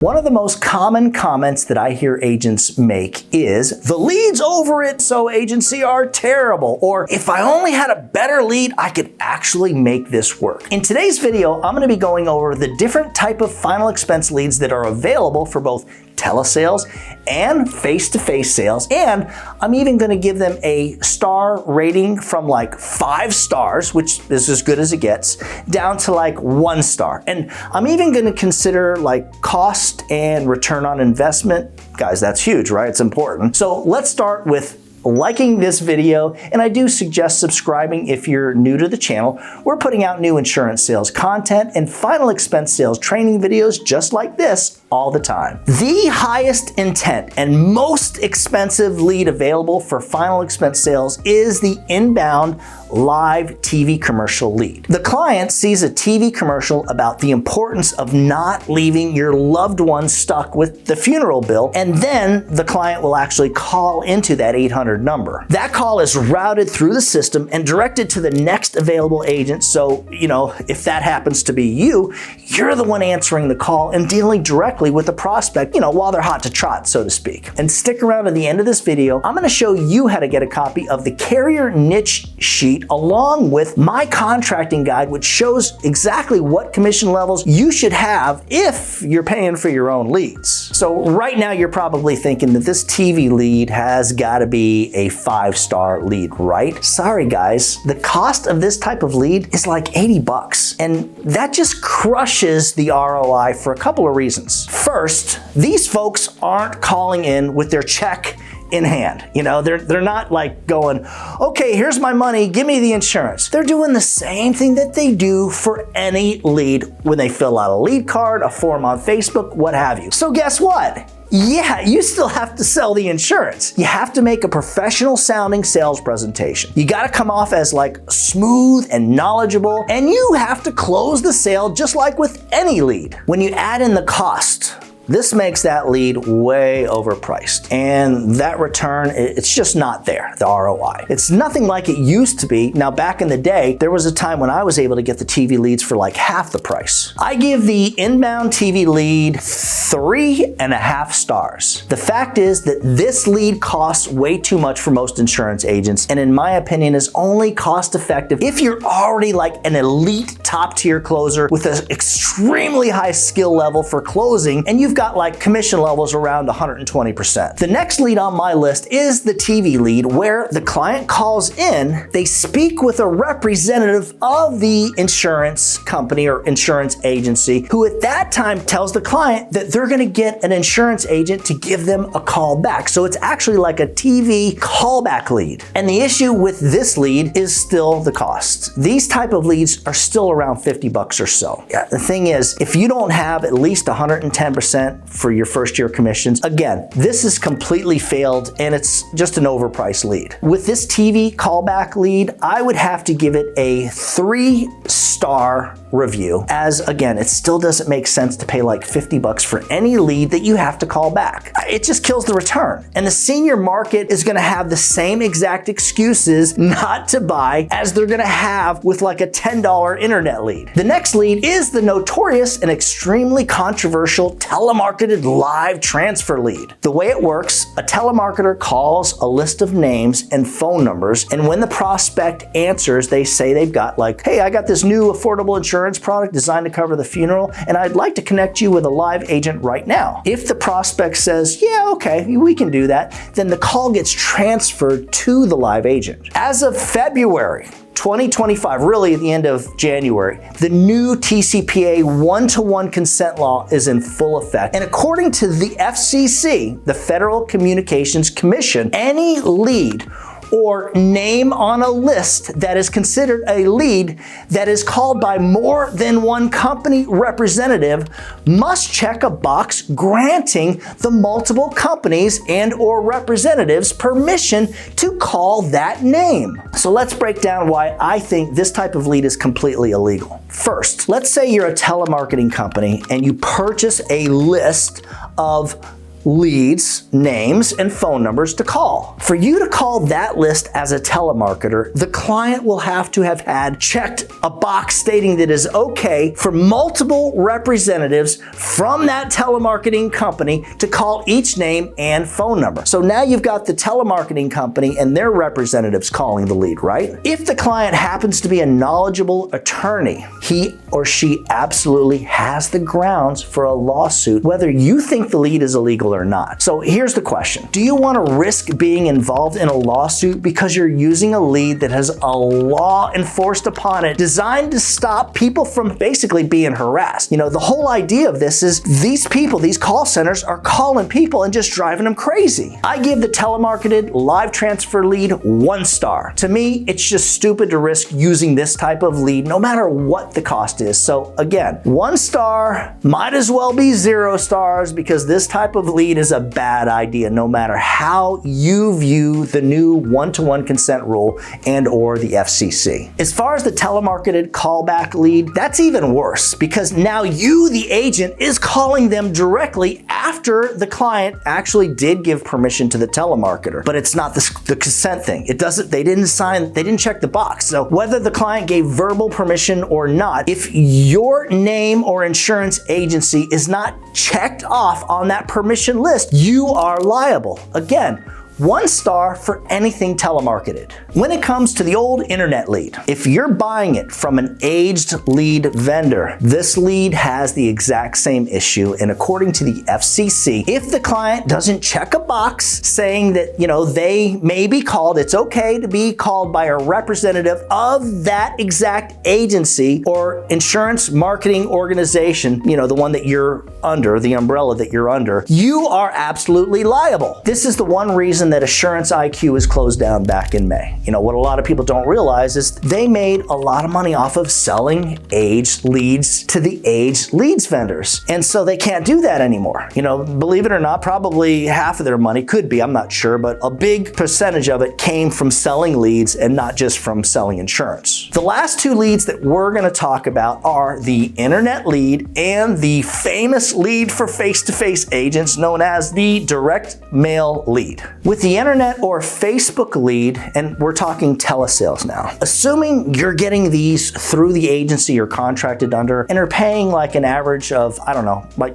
One of the most common comments that I hear agents make is, the leads over at So Agency are terrible, or if I only had a better lead, I could actually make this work. In today's video, I'm going to be going over the different type of final expense leads that are available for both telesales and face-to-face sales, and I'm even going to give them a star rating from like 5 stars, which is as good as it gets, down to like 1 star. And I'm even going to consider like cost and return on investment. Guys, that's huge, right? It's important. So let's start with liking this video, and I do suggest subscribing if you're new to the channel. We're putting out new insurance sales content and final expense sales training videos just like this all the time. The highest intent and most expensive lead available for final expense sales is the inbound live TV commercial lead. The client sees a TV commercial about the importance of not leaving your loved one stuck with the funeral bill, and then the client will actually call into that 800 number. That call is routed through the system and directed to the next available agent. So, if that happens to be you, you're the one answering the call and dealing directly with the prospect, while they're hot to trot, so to speak. And stick around to the end of this video. I'm going to show you how to get a copy of the carrier niche sheet along with my contracting guide, which shows exactly what commission levels you should have if you're paying for your own leads. So right now you're probably thinking that this TV lead has got to be a 5-star lead, right? Sorry guys, the cost of this type of lead is like 80 bucks. And that just crushes the ROI for a couple of reasons. First, these folks aren't calling in with their check in hand. They're not like going, okay, here's my money, give me the insurance. They're doing the same thing that they do for any lead when they fill out a lead card, a form on Facebook, what have you. So guess what? Yeah, you still have to sell the insurance. You have to make a professional sounding sales presentation. You got to come off as like smooth and knowledgeable, and you have to close the sale just like with any lead. When you add in the cost, this makes that lead way overpriced, and that return, it's just not there, the ROI. It's nothing like it used to be. Now, back in the day, there was a time when I was able to get the TV leads for like half the price. I give the inbound TV lead 3.5 stars. The fact is that this lead costs way too much for most insurance agents, and in my opinion is only cost effective if you're already like an elite top tier closer with an extremely high skill level for closing, and you've got like commission levels around 120%. The next lead on my list is the TV lead, where the client calls in, they speak with a representative of the insurance company or insurance agency, who at that time tells the client that they're going to get an insurance agent to give them a call back. So it's actually like a TV callback lead. And the issue with this lead is still the cost. These type of leads are still around 50 bucks or so. Yeah, the thing is, if you don't have at least 110% for your first year commissions, again, this is completely failed and it's just an overpriced lead. With this TV callback lead, I would have to give it a 3-star review, as again, it still doesn't make sense to pay like 50 bucks for any lead that you have to call back. It just kills the return. And the senior market is going to have the same exact excuses not to buy as they're going to have with like a $10 internet lead. The next lead is the notorious and extremely controversial telemarketed live transfer lead. The way it works, a telemarketer calls a list of names and phone numbers, and when the prospect answers, they say they've got like, hey, I got this new affordable insurance product designed to cover the funeral, and I'd like to connect you with a live agent right now. If the prospect says, yeah, okay, we can do that, then the call gets transferred to the live agent. As of February 2025, really at the end of January, the new TCPA one-to-one consent law is in full effect. And according to the FCC, the Federal Communications Commission, any lead or name on a list that is considered a lead that is called by more than one company representative must check a box granting the multiple companies and or representatives permission to call that name. So let's break down why I think this type of lead is completely illegal. First, let's say you're a telemarketing company and you purchase a list of leads, names, and phone numbers to call. For you to call that list as a telemarketer, the client will have to have had checked a box stating that it is okay for multiple representatives from that telemarketing company to call each name and phone number. So now you've got the telemarketing company and their representatives calling the lead, right? If the client happens to be a knowledgeable attorney, he or she absolutely has the grounds for a lawsuit, whether you think the lead is illegal or not. So here's the question. Do you want to risk being involved in a lawsuit because you're using a lead that has a law enforced upon it designed to stop people from basically being harassed? You know, the whole idea of this is these people, these call centers are calling people and just driving them crazy. I give the telemarketed live transfer lead 1 star. To me, it's just stupid to risk using this type of lead no matter what the cost is. So again, 1 star might as well be 0 stars because this type of lead is a bad idea no matter how you view the new one-to-one consent rule and or the FCC. As far as the telemarketed callback lead, that's even worse because now you, the agent, is calling them directly after the client actually did give permission to the telemarketer, but it's not the consent thing. They didn't check the box. So whether the client gave verbal permission or not, if your name or insurance agency is not checked off on that permission list, you are liable. Again, 1 star for anything telemarketed. When it comes to the old internet lead, if you're buying it from an aged lead vendor, this lead has the exact same issue. And according to the FCC, if the client doesn't check a box saying that, they may be called, it's okay to be called by a representative of that exact agency or insurance marketing organization, the one that you're under, the umbrella that you're under, you are absolutely liable. This is the one reason that Assurance IQ was closed down back in May. What a lot of people don't realize is they made a lot of money off of selling aged leads to the aged leads vendors. And so they can't do that anymore. Believe it or not, probably half of their money could be, I'm not sure, but a big percentage of it came from selling leads and not just from selling insurance. The last 2 leads that we're going to talk about are the internet lead and the famous lead for face-to-face agents known as the direct mail lead. With the internet or Facebook lead, and we're talking telesales now, assuming you're getting these through the agency you're contracted under and are paying like an average of,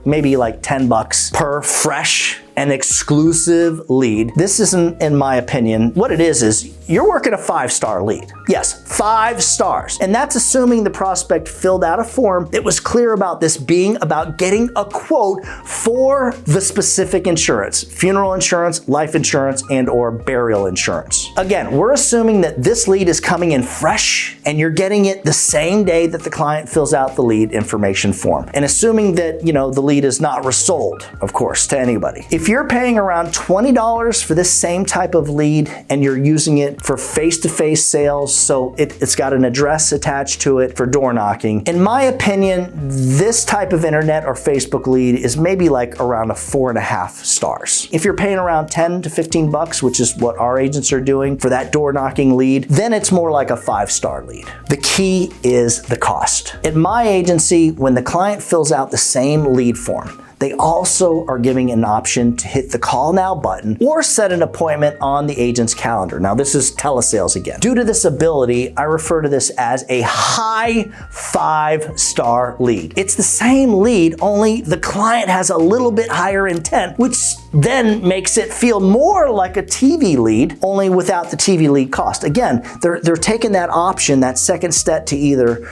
maybe $10 per fresh an exclusive lead. This isn't, in my opinion, what it is you're working a 5-star lead. Yes, 5 stars. And that's assuming the prospect filled out a form that was clear about this being about getting a quote for the specific insurance, funeral insurance, life insurance, and or burial insurance. Again, we're assuming that this lead is coming in fresh and you're getting it the same day that the client fills out the lead information form. And assuming that, the lead is not resold, of course, to anybody. If you're paying around $20 for this same type of lead and you're using it for face-to-face sales, so it's got an address attached to it for door knocking, in my opinion, this type of internet or Facebook lead is maybe like around a 4.5 stars. If you're paying around $10 to $15, which is what our agents are doing for that door knocking lead, then it's more like a 5-star lead. The key is the cost. At my agency, when the client fills out the same lead form, they also are giving an option to hit the call now button or set an appointment on the agent's calendar. Now this is telesales again. Due to this ability, I refer to this as a high 5-star lead. It's the same lead, only the client has a little bit higher intent, which then makes it feel more like a TV lead, only without the TV lead cost. Again, they're taking that option, that second step to either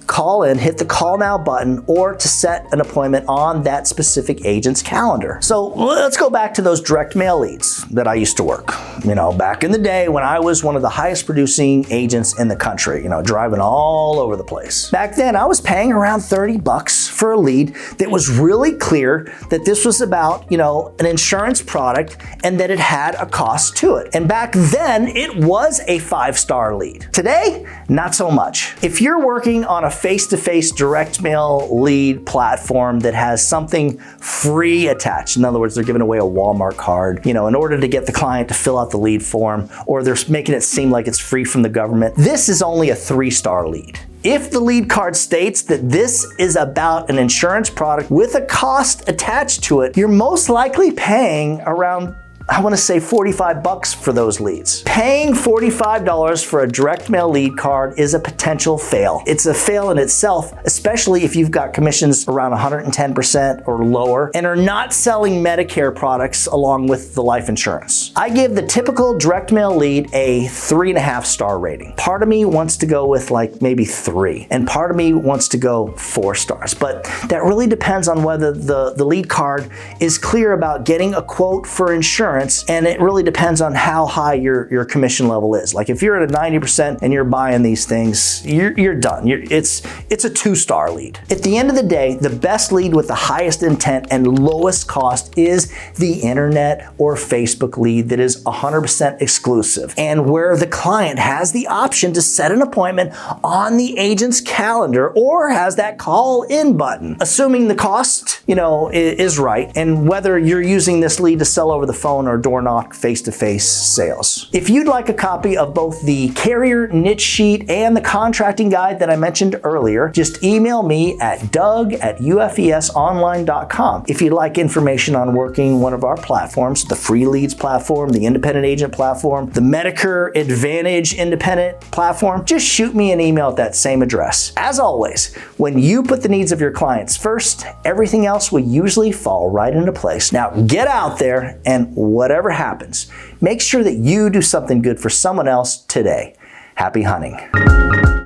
call in, hit the call now button, or to set an appointment on that specific agent's calendar. So let's go back to those direct mail leads that I used to work. Back in the day when I was one of the highest producing agents in the country, driving all over the place. Back then I was paying around $30 for a lead that was really clear that this was about, an insurance product and that it had a cost to it. And back then it was a 5-star lead. Today, not so much. If you're working on a face-to-face direct mail lead platform that has something free attached. In other words, they're giving away a Walmart card, in order to get the client to fill out the lead form, or they're making it seem like it's free from the government. This is only a 3-star lead. If the lead card states that this is about an insurance product with a cost attached to it, you're most likely paying around, I want to say, $45 for those leads. Paying $45 for a direct mail lead card is a potential fail. It's a fail in itself, especially if you've got commissions around 110% or lower and are not selling Medicare products along with the life insurance. I give the typical direct mail lead a 3.5-star rating. Part of me wants to go with like maybe 3, and part of me wants to go 4 stars. But that really depends on whether the lead card is clear about getting a quote for insurance, and it really depends on how high your commission level is. Like if you're at a 90% and you're buying these things, you're done. It's a 2-star lead. At the end of the day, the best lead with the highest intent and lowest cost is the internet or Facebook lead that is 100% exclusive, and where the client has the option to set an appointment on the agent's calendar or has that call in button, assuming the cost, is right, and whether you're using this lead to sell over the phone or door knock face-to-face sales. If you'd like a copy of both the carrier niche sheet and the contracting guide that I mentioned earlier, just email me at doug@ufesonline.com. If you'd like information on working one of our platforms, the free leads platform, the independent agent platform, the Medicare Advantage independent platform, just shoot me an email at that same address. As always, when you put the needs of your clients first, everything else will usually fall right into place. Now get out there, and whatever happens, make sure that you do something good for someone else today. Happy hunting.